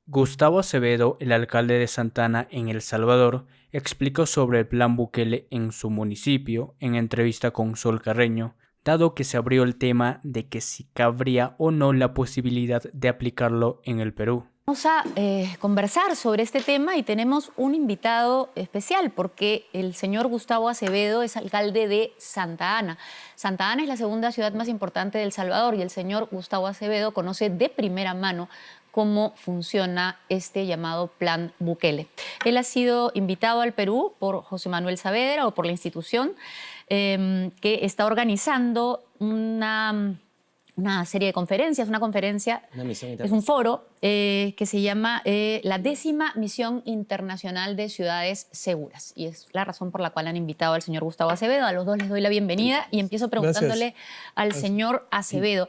Gustavo Acevedo, el alcalde de Santa Ana en El Salvador, explicó sobre el Plan Bukele en su municipio en entrevista con Sol Carreño, dado que se abrió el tema de que si cabría o no la posibilidad de aplicarlo en el Perú. Vamos a conversar sobre este tema y tenemos un invitado especial porque el señor Gustavo Acevedo es alcalde de Santa Ana. Santa Ana es la segunda ciudad más importante de El Salvador y el señor Gustavo Acevedo conoce de primera mano cómo funciona este llamado Plan Bukele. Él ha sido invitado al Perú por José Manuel Saavedra o por la institución que está organizando una serie de conferencias, es un foro que se llama la 10ª Misión Internacional de Ciudades Seguras. Y es la razón por la cual han invitado al señor Gustavo Acevedo. A los dos les doy la bienvenida y empiezo preguntándole al señor Acevedo.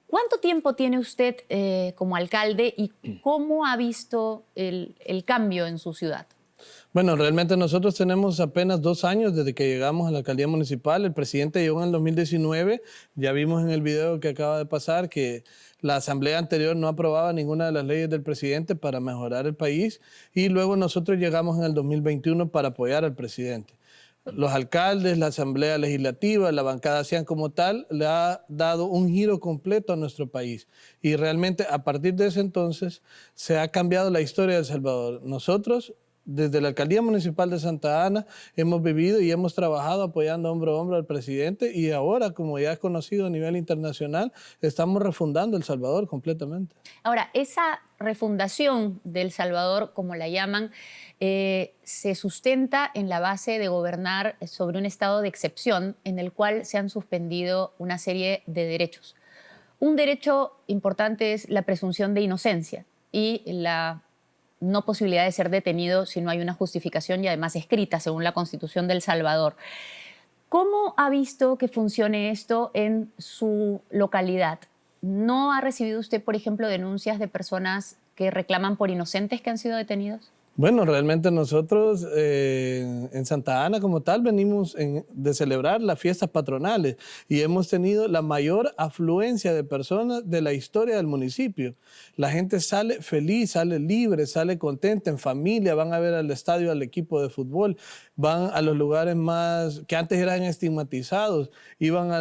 ¿Cuánto tiempo tiene usted como alcalde y cómo ha visto el cambio en su ciudad? Bueno, realmente nosotros tenemos apenas 2 años desde que llegamos a la alcaldía municipal. El presidente llegó en el 2019. Ya vimos en el video que acaba de pasar que la asamblea anterior no aprobaba ninguna de las leyes del presidente para mejorar el país. Y luego nosotros llegamos en el 2021 para apoyar al presidente. Los alcaldes, la asamblea legislativa, la bancada sean como tal, le ha dado un giro completo a nuestro país. Y realmente a partir de ese entonces se ha cambiado la historia de El Salvador. Nosotros, desde la Alcaldía Municipal de Santa Ana, hemos vivido y hemos trabajado apoyando hombro a hombro al presidente y ahora, como ya es conocido a nivel internacional, estamos refundando El Salvador completamente. Ahora, esa refundación de El Salvador, como la llaman, se sustenta en la base de gobernar sobre un estado de excepción en el cual se han suspendido una serie de derechos. Un derecho importante es la presunción de inocencia y la no posibilidad de ser detenido si no hay una justificación y además escrita según la Constitución de El Salvador. ¿Cómo ha visto que funcione esto en su localidad? ¿No ha recibido usted, por ejemplo, denuncias de personas que reclaman por inocentes que han sido detenidos? Bueno, realmente nosotros en Santa Ana como tal venimos de celebrar las fiestas patronales y hemos tenido la mayor afluencia de personas de la historia del municipio. La gente sale feliz, sale libre, sale contenta, en familia, van a ver al estadio, al equipo de fútbol, van a los lugares más que antes eran estigmatizados, van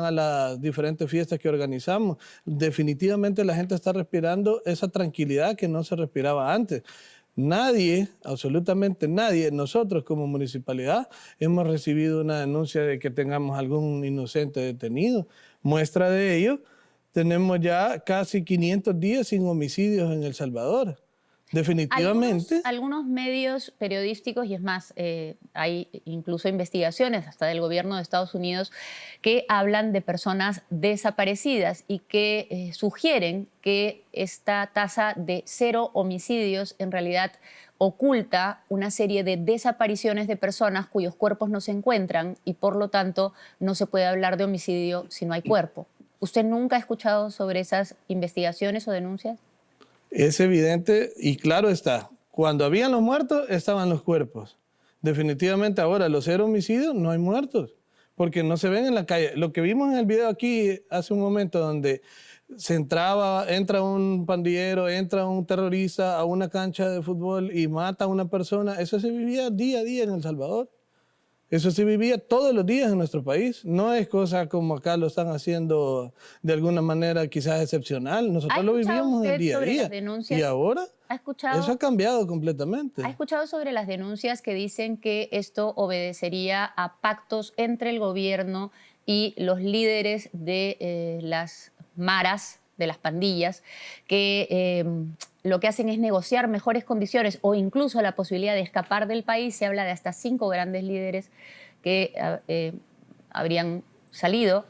a las diferentes fiestas que organizamos. Definitivamente la gente está respirando esa tranquilidad que no se respiraba antes. Nadie, absolutamente nadie, nosotros como municipalidad hemos recibido una denuncia de que tengamos algún inocente detenido. Muestra de ello, tenemos ya casi 500 días sin homicidios en El Salvador. Definitivamente. Algunos medios periodísticos, y es más, hay incluso investigaciones hasta del gobierno de Estados Unidos que hablan de personas desaparecidas y que sugieren que esta tasa de 0 homicidios en realidad oculta una serie de desapariciones de personas cuyos cuerpos no se encuentran y por lo tanto no se puede hablar de homicidio si no hay cuerpo. ¿Usted nunca ha escuchado sobre esas investigaciones o denuncias? Es evidente y claro está, cuando habían los muertos estaban los cuerpos. Definitivamente ahora los 0 homicidios no hay muertos, porque no se ven en la calle. Lo que vimos en el video aquí hace un momento donde entra un pandillero, entra un terrorista a una cancha de fútbol y mata a una persona, eso se vivía día a día en El Salvador. Eso se vivía todos los días en nuestro país. No es cosa como acá lo están haciendo de alguna manera quizás excepcional. Nosotros lo vivíamos en el día a día. Y ahora eso ha cambiado completamente. ¿Ha escuchado sobre las denuncias que dicen que esto obedecería a pactos entre el gobierno y los líderes de las maras, de las pandillas, que lo que hacen es negociar mejores condiciones o incluso la posibilidad de escapar del país? Se habla de hasta 5 grandes líderes que habrían salido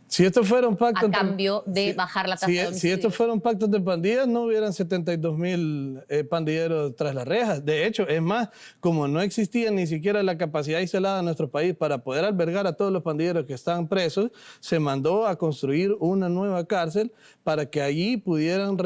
si esto fuera un pacto a cambio de bajar la tasa de homicidios. Si estos fueran pactos de pandillas, no hubieran 72,000 pandilleros tras las rejas. De hecho, es más, como no existía ni siquiera la capacidad instalada en nuestro país para poder albergar a todos los pandilleros que están presos, se mandó a construir una nueva cárcel para que allí pudieran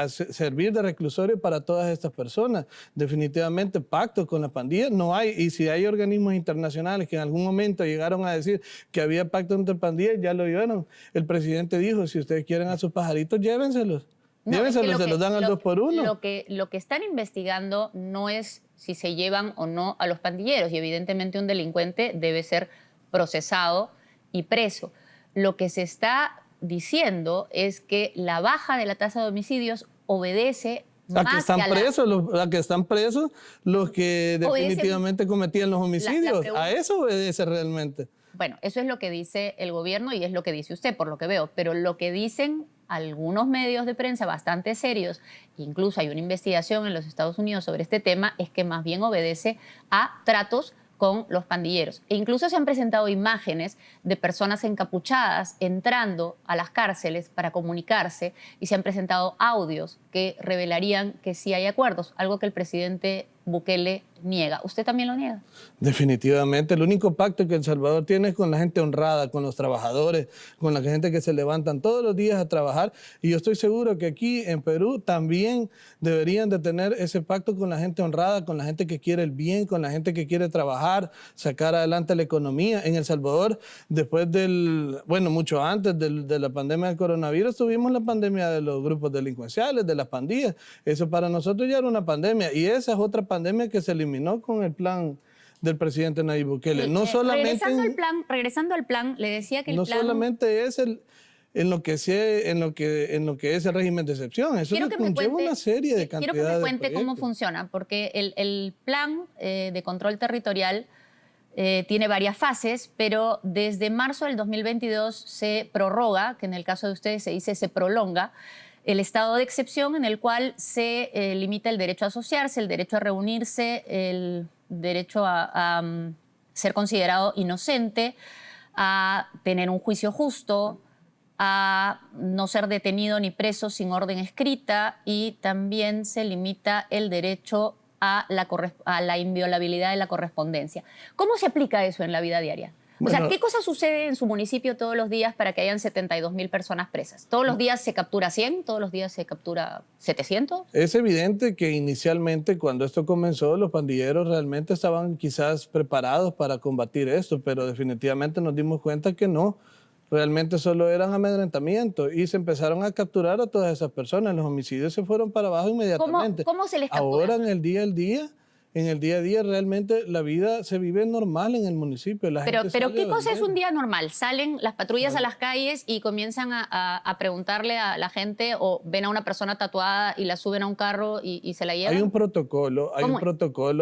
servir de reclusorio para todas estas personas. Definitivamente, pactos con las pandillas no hay. Y si hay organismos internacionales que en algún momento llegaron a decir que había pactos entre pandillas, ya lo vieron. El presidente dijo, si ustedes quieren a sus pajaritos, llévenselos. No, es que Llévenselo, se los dan al 2 por 1. Lo que están investigando no es si se llevan o no a los pandilleros, y evidentemente un delincuente debe ser procesado y preso. Lo que se está diciendo es que la baja de la tasa de homicidios obedece A que más están que a presos, a que están presos los que Obedece- definitivamente cometían los homicidios. pregunta- A eso obedece realmente. Bueno, eso es lo que dice el gobierno y es lo que dice usted, por lo que veo. Pero lo que dicen algunos medios de prensa bastante serios, incluso hay una investigación en los Estados Unidos sobre este tema, es que más bien obedece a tratos con los pandilleros. E incluso se han presentado imágenes de personas encapuchadas entrando a las cárceles para comunicarse, y se han presentado audios que revelarían que sí hay acuerdos, algo que el presidente Bukele niega. ¿Usted también lo niega? Definitivamente, el único pacto que El Salvador tiene es con la gente honrada, con los trabajadores, con la gente que se levantan todos los días a trabajar. Y yo estoy seguro que aquí en Perú también deberían de tener ese pacto con la gente honrada, con la gente que quiere el bien, con la gente que quiere trabajar, sacar adelante la economía. En El Salvador, después mucho antes de la pandemia del coronavirus, tuvimos la pandemia de los grupos delincuenciales, de las pandillas. Eso para nosotros ya era una pandemia, y esa es otra pandemia que se eliminó con el plan del presidente Nayib Bukele. Sí, No solamente, regresando al plan, le decía que el no plan... solamente es en lo que es el régimen de excepción, eso conlleva una serie de cantidades. Quiero que me cuente cómo proyectos. funciona, porque el plan de control territorial tiene varias fases, pero desde marzo del 2022 se prorroga, que en el caso de ustedes se dice se prolonga, el estado de excepción, en el cual se limita el derecho a asociarse, el derecho a reunirse, el derecho a ser considerado inocente, a tener un juicio justo, a no ser detenido ni preso sin orden escrita, y también se limita el derecho a la inviolabilidad de la correspondencia. ¿Cómo se aplica eso en la vida diaria? O sea, Bueno, ¿qué cosa sucede en su municipio todos los días para que hayan 72.000 personas presas? ¿Todos los días se captura 100? ¿Todos los días se captura 700? es evidente que inicialmente, cuando esto comenzó, los pandilleros realmente estaban quizás preparados para combatir esto, pero definitivamente nos dimos cuenta que no. Realmente solo eran amedrentamientos, y se empezaron a capturar a todas esas personas. Los homicidios se fueron para abajo inmediatamente. ¿Cómo se les captura? Ahora, en el día a día, realmente la vida se vive normal en el municipio. Pero ¿qué cosa es un día normal? ¿Salen las patrullas a las calles y comienzan a preguntarle a la gente, o ven a una persona tatuada y la suben a un carro y se la llevan? Hay un protocolo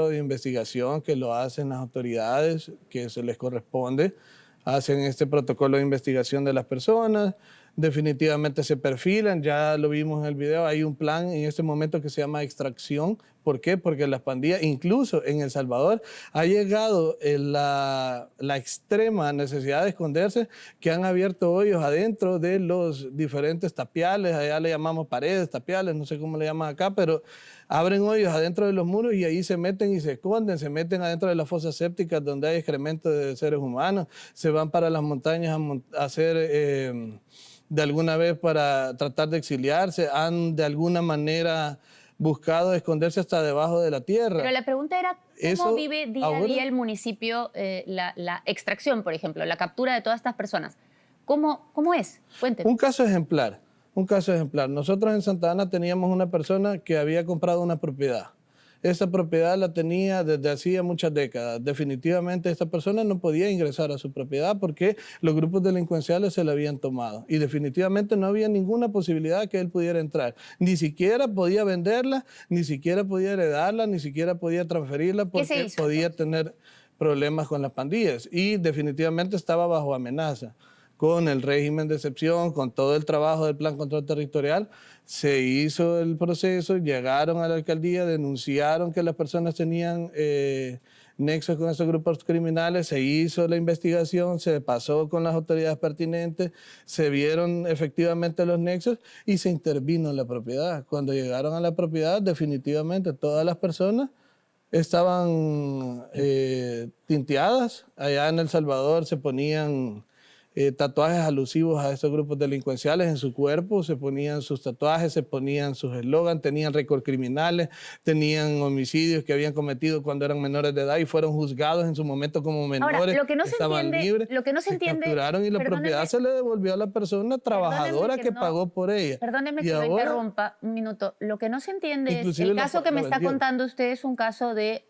de investigación que lo hacen las autoridades, que se les corresponde. Hacen este protocolo de investigación de las personas, definitivamente se perfilan, ya lo vimos en el video, hay un plan en este momento que se llama extracción. ¿Por qué? Porque las pandillas, incluso en El Salvador, ha llegado la extrema necesidad de esconderse, que han abierto hoyos adentro de los diferentes tapiales, allá le llamamos paredes, tapiales, no sé cómo le llaman acá, pero abren hoyos adentro de los muros y ahí se meten y se esconden, se meten adentro de las fosas sépticas donde hay excremento de seres humanos, se van para las montañas a hacer... de alguna vez para tratar de exiliarse, han de alguna manera buscado esconderse hasta debajo de la tierra. Pero la pregunta era, ¿cómo Eso vive día a día el municipio la extracción, por ejemplo, la captura de todas estas personas? ¿Cómo es? Cuénteme. Un caso ejemplar. Nosotros en Santa Ana teníamos una persona que había comprado una propiedad. Esa propiedad la tenía desde hacía muchas décadas. Definitivamente esta persona no podía ingresar a su propiedad porque los grupos delincuenciales se la habían tomado. Y definitivamente no había ninguna posibilidad que él pudiera entrar. Ni siquiera podía venderla, ni siquiera podía heredarla, ni siquiera podía transferirla porque podía tener problemas con las pandillas. Y definitivamente estaba bajo amenaza. Con el régimen de excepción, con todo el trabajo del Plan Control Territorial, se hizo el proceso, llegaron a la alcaldía, denunciaron que las personas tenían nexos con esos grupos criminales, se hizo la investigación, se pasó con las autoridades pertinentes, se vieron efectivamente los nexos y se intervino en la propiedad. Cuando llegaron a la propiedad, definitivamente todas las personas estaban tinteadas. Allá en El Salvador se ponían tatuajes alusivos a estos grupos delincuenciales en su cuerpo, se ponían sus tatuajes, se ponían sus eslogans, tenían récord criminales, tenían homicidios que habían cometido cuando eran menores de edad y fueron juzgados en su momento como menores. Ahora, lo que no se estaban entiende, libres, lo que no se entiende, capturaron y la propiedad se le devolvió a la persona trabajadora que pagó por ella. Perdóneme Y que lo ahora, interrumpa un minuto. Lo que no se entiende es, inclusive el caso que me está vendió. contando usted es un caso de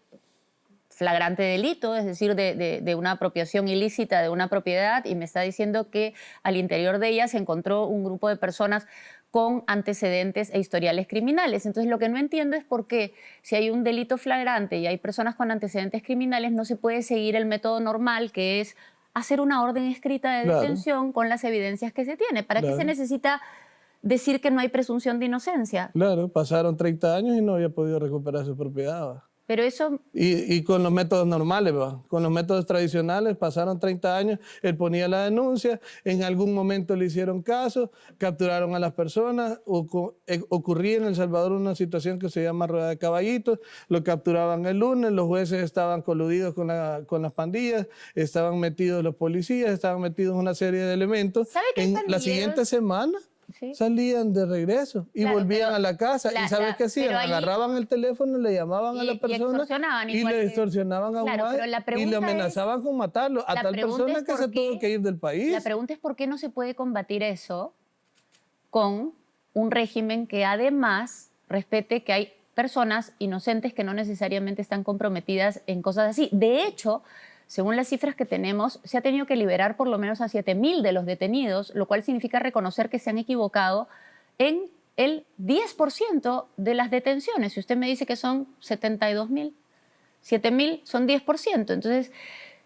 flagrante delito, es decir, de una apropiación ilícita de una propiedad, y me está diciendo que al interior de ella se encontró un grupo de personas con antecedentes e historiales criminales. Entonces, lo que no entiendo es por qué, si hay un delito flagrante y hay personas con antecedentes criminales, no se puede seguir el método normal, que es hacer una orden escrita de detención con las evidencias que se tiene. ¿Para qué se necesita decir que no hay presunción de inocencia? Claro, pasaron 30 años y no había podido recuperar su propiedad. ¿Va? Pero eso... Y con los métodos normales, ¿va? Con los métodos tradicionales, pasaron 30 años, él ponía la denuncia, en algún momento le hicieron caso, capturaron a las personas, ocurría en El Salvador una situación que se llama rueda de caballitos, lo capturaban el lunes, los jueces estaban coludidos con las pandillas, estaban metidos los policías, estaban metidos una serie de elementos. ¿Sabe qué En la pandilleros? siguiente semana Sí. salían de regreso y Claro, volvían pero a la casa. ¿Y sabes qué hacían? pero ahí- Agarraban el teléfono, le llamaban a la y persona extorsionaban y igual le que- extorsionaban a Claro, un pero la y pregunta le amenazaban con matarlo. A la tal pregunta persona es que por se tuvo qué- que ir del país. La pregunta es por qué no se puede combatir eso con un régimen que además respete que hay personas inocentes que no necesariamente están comprometidas en cosas así. De hecho, según las cifras que tenemos, se ha tenido que liberar por lo menos a 7.000 de los detenidos, lo cual significa reconocer que se han equivocado en el 10% de las detenciones. Si usted me dice que son 72.000, 7.000 son 10%. Entonces,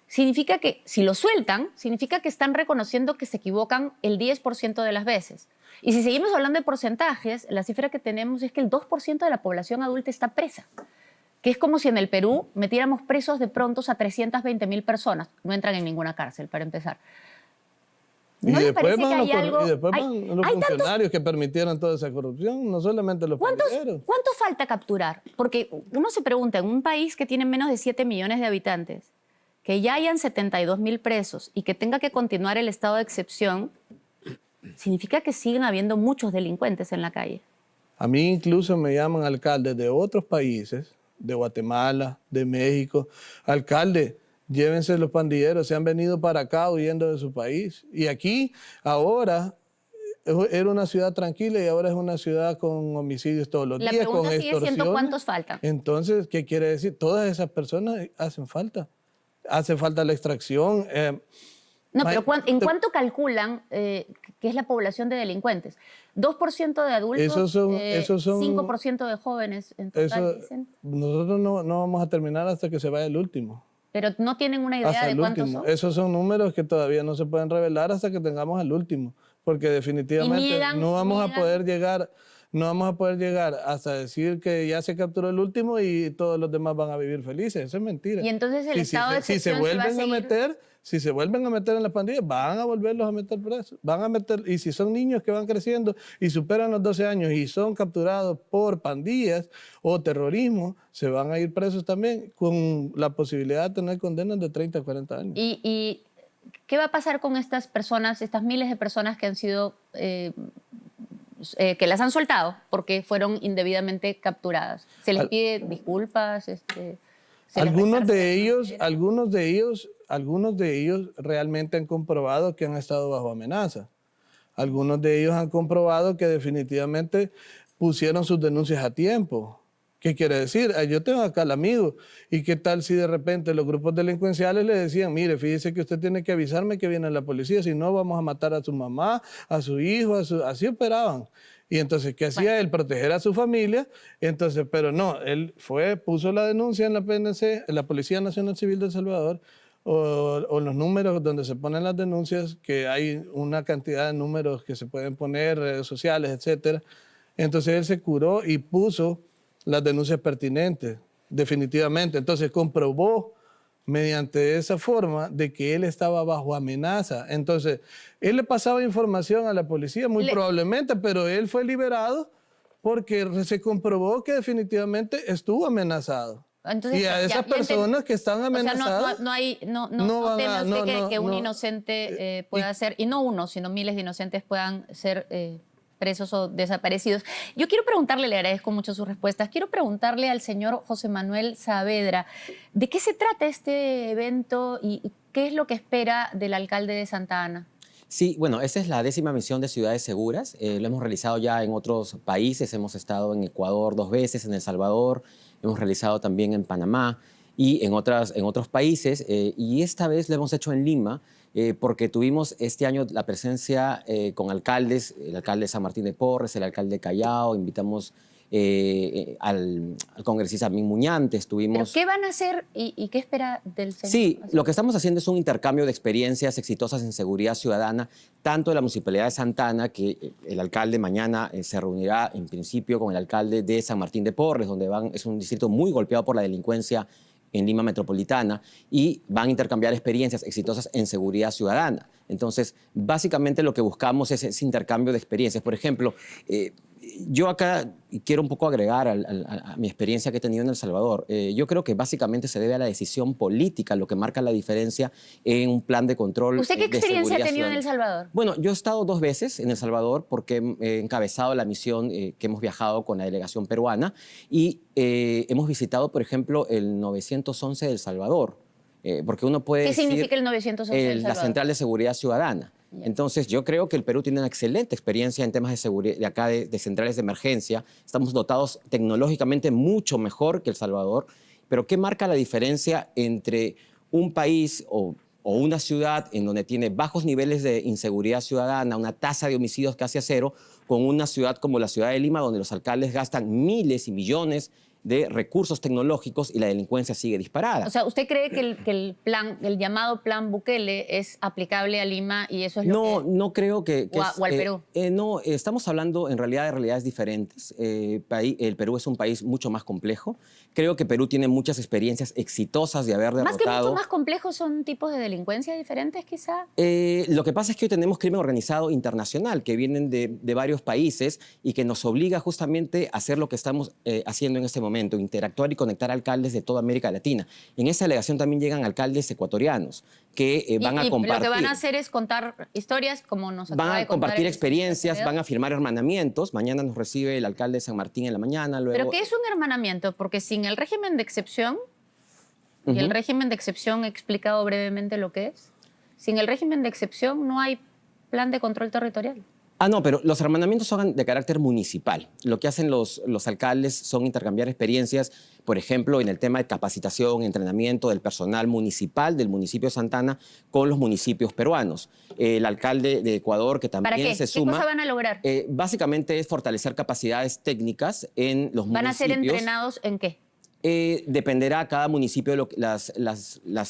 significa que si lo sueltan, significa que están reconociendo que se equivocan el 10% de las veces. Y si seguimos hablando de porcentajes, la cifra que tenemos es que el 2% de la población adulta está presa, que es como si en el Perú metiéramos presos de prontos a 320.000 personas. No entran en ninguna cárcel, para empezar. Y ¿No le después parece que hay algo? y después hay- van los hay tantos- funcionarios que permitieron toda esa corrupción, no solamente los pandilleros. ¿Cuánto falta capturar? Porque uno se pregunta, en un país que tiene menos de 7 millones de habitantes, que ya hayan 72.000 presos y que tenga que continuar el estado de excepción, significa que siguen habiendo muchos delincuentes en la calle. A mí incluso me llaman alcaldes de otros países, de Guatemala, de México. Alcalde, llévense los pandilleros, se han venido para acá huyendo de su país. Y aquí, ahora, era una ciudad tranquila y ahora es una ciudad con homicidios todos los La días, con pregunta sigue siendo extorsiones. cuántos faltan. Entonces, ¿qué quiere decir? Todas esas personas hacen falta. Hace falta la extracción. No, pero ¿en cuánto calculan que es la población de delincuentes? ¿2% de adultos? Esos son- 5% de jóvenes en total, Eso, dicen. nosotros no vamos a terminar hasta que se vaya el último. Pero no tienen una idea Hasta de el cuántos último. son. Esos son números que todavía no se pueden revelar hasta que tengamos al último, porque definitivamente niegan- no vamos a niegan- poder llegar hasta decir que ya se capturó el último y todos los demás van a vivir felices. Eso es mentira. Y entonces el estado de si se excepción se va a vuelven a seguir. meter, si se vuelven a meter en las pandillas, van a volverlos a meter presos. Van a meter, y si son niños que van creciendo y superan los 12 años y son capturados por pandillas o terrorismo, se van a ir presos también con la posibilidad de tener condenas de 30 a 40 años. ¿Y qué va a pasar con estas personas, estas miles de personas que han sido, que las han soltado porque fueron indebidamente capturadas? ¿Se les pide disculpas? ¿Se les Algunos resarce de alguna algunos de ellos realmente han comprobado que han estado bajo amenaza. Algunos de ellos han comprobado que definitivamente pusieron sus denuncias a tiempo. ¿Qué quiere decir? Yo tengo acá al amigo. ¿Y qué tal si de repente los grupos delincuenciales le decían, mire, fíjese que usted tiene que avisarme que viene la policía, si no vamos a matar a su mamá, a su hijo, así operaban. Y entonces, ¿qué hacía él? Proteger a su familia. Entonces, pero no, él puso la denuncia en la PNC, en la Policía Nacional Civil de El Salvador, o los números donde se ponen las denuncias, que hay una cantidad de números que se pueden poner, redes sociales, etcétera. Entonces él se curó y puso las denuncias pertinentes, definitivamente. Entonces comprobó mediante esa forma de que él estaba bajo amenaza. Entonces, él le pasaba información a la policía, muy probablemente, pero él fue liberado porque se comprobó que definitivamente estuvo amenazado. Entonces, Y a ya esas personas que están o sea, amenazadas... no van a- temas no, que un no. inocente pueda ser, y no uno, sino miles de inocentes puedan ser presos o desaparecidos. Yo quiero preguntarle, le agradezco mucho sus respuestas, quiero preguntarle al señor José Manuel Saavedra, ¿de qué se trata este evento y qué es lo que espera del alcalde de Santa Ana? Sí, bueno, esa es la 10ª misión de Ciudades Seguras. Lo hemos realizado ya en otros países. Hemos estado en Ecuador 2 veces, en El Salvador. Hemos realizado también en Panamá y en otros países. Y esta vez lo hemos hecho en Lima porque tuvimos este año la presencia con alcaldes, el alcalde de San Martín de Porres, el alcalde de Callao. Invitamos al congresista Min Muñantes. ¿Pero qué van a hacer y qué espera del señor? Sí, lo que estamos haciendo es un intercambio de experiencias exitosas en seguridad ciudadana, tanto de la Municipalidad de Santa Ana, que el alcalde mañana se reunirá en principio con el alcalde de San Martín de Porres, donde es un distrito muy golpeado por la delincuencia en Lima Metropolitana, y van a intercambiar experiencias exitosas en seguridad ciudadana. Entonces, básicamente lo que buscamos es ese intercambio de experiencias. Por ejemplo, yo acá quiero un poco agregar a mi experiencia que he tenido en El Salvador. Yo creo que básicamente se debe a la decisión política, lo que marca la diferencia en un plan de control. ¿Usted qué de experiencia ha seguridad tenido en El ciudadana. Salvador? Bueno, yo he estado 2 veces en El Salvador porque he encabezado la misión que hemos viajado con la delegación peruana y hemos visitado, por ejemplo, el 911 de El Salvador. Porque uno puede ¿Qué decir, significa el 911 de El la Salvador? Central de Seguridad Ciudadana. Entonces, yo creo que el Perú tiene una excelente experiencia en temas de seguridad, de acá de centrales de emergencia. Estamos dotados tecnológicamente mucho mejor que El Salvador. Pero, ¿qué marca la diferencia entre un país o una ciudad en donde tiene bajos niveles de inseguridad ciudadana, una tasa de homicidios casi a 0, con una ciudad como la ciudad de Lima, donde los alcaldes gastan miles y millones de recursos tecnológicos y la delincuencia sigue disparada? O sea, ¿usted cree que el llamado plan Bukele es aplicable a Lima y eso es lo que... No creo que o al Perú? No, estamos hablando en realidad de realidades diferentes. El Perú es un país mucho más complejo. Creo que Perú tiene muchas experiencias exitosas de haber derrotado... Más que mucho más complejos, ¿son tipos de delincuencia diferentes quizá? Lo que pasa es que hoy tenemos crimen organizado internacional que vienen de varios países y que nos obliga justamente a hacer lo que estamos haciendo en este momento, interactuar y conectar alcaldes de toda América Latina. En esa delegación también llegan alcaldes ecuatorianos que van a compartir. Lo que van a hacer es contar historias como nos acaba Van de a contar compartir el experiencias, video. van a firmar hermanamientos. Mañana nos recibe el alcalde de San Martín en la mañana. Luego... ¿Pero qué es un hermanamiento? Porque sin el régimen de excepción, y el régimen de excepción he explicado brevemente lo que es, sin el régimen de excepción no hay plan de control territorial. No, pero los hermanamientos son de carácter municipal. Lo que hacen los alcaldes son intercambiar experiencias, por ejemplo, en el tema de capacitación, entrenamiento del personal municipal del municipio de Santa Ana con los municipios peruanos. El alcalde de Ecuador, que también ¿Para qué? se suma... ¿Qué cosa van a lograr? Básicamente es fortalecer capacidades técnicas en los municipios. ¿Van a ser entrenados en qué? Dependerá cada municipio de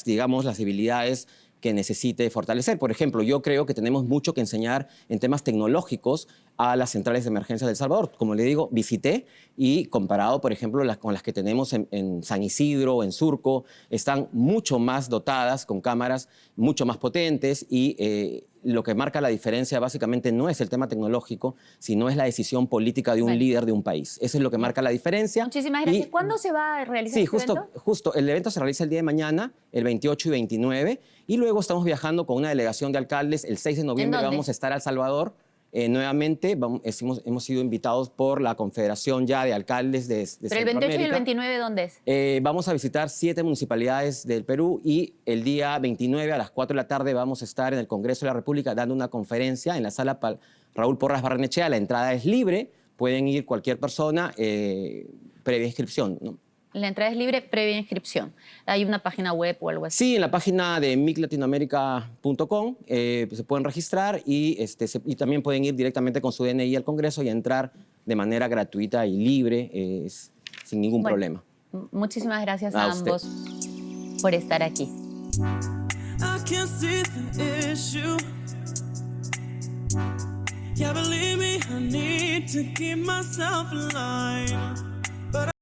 digamos, las habilidades que necesite fortalecer. Por ejemplo, yo creo que tenemos mucho que enseñar en temas tecnológicos a las centrales de emergencia de El Salvador. Como le digo, visité y comparado, por ejemplo, con las que tenemos en San Isidro o en Surco, están mucho más dotadas, con cámaras mucho más potentes y lo que marca la diferencia básicamente no es el tema tecnológico, sino es la decisión política de un líder de un país. Eso es lo que marca la diferencia. Muchísimas gracias. ¿Cuándo se va a realizar este evento? Justo. El evento se realiza el día de mañana, el 28 y 29, y luego estamos viajando con una delegación de alcaldes. El 6 de noviembre vamos a estar a El Salvador. Nuevamente hemos sido invitados por la Confederación ya de Alcaldes de ¿Pero el 28 y el 29 dónde es? Vamos a visitar 7 municipalidades del Perú y el día 29 a las 4 de la tarde vamos a estar en el Congreso de la República dando una conferencia en la sala Raúl Porras Barrenechea. La entrada es libre, pueden ir cualquier persona previa inscripción, ¿no? La entrada es libre, previa inscripción. ¿Hay una página web o algo así? Sí, en la página de miclatinoamerica.com se pueden registrar y también pueden ir directamente con su DNI al Congreso y entrar de manera gratuita y libre, sin ningún problema. Muchísimas gracias a ambos por estar aquí.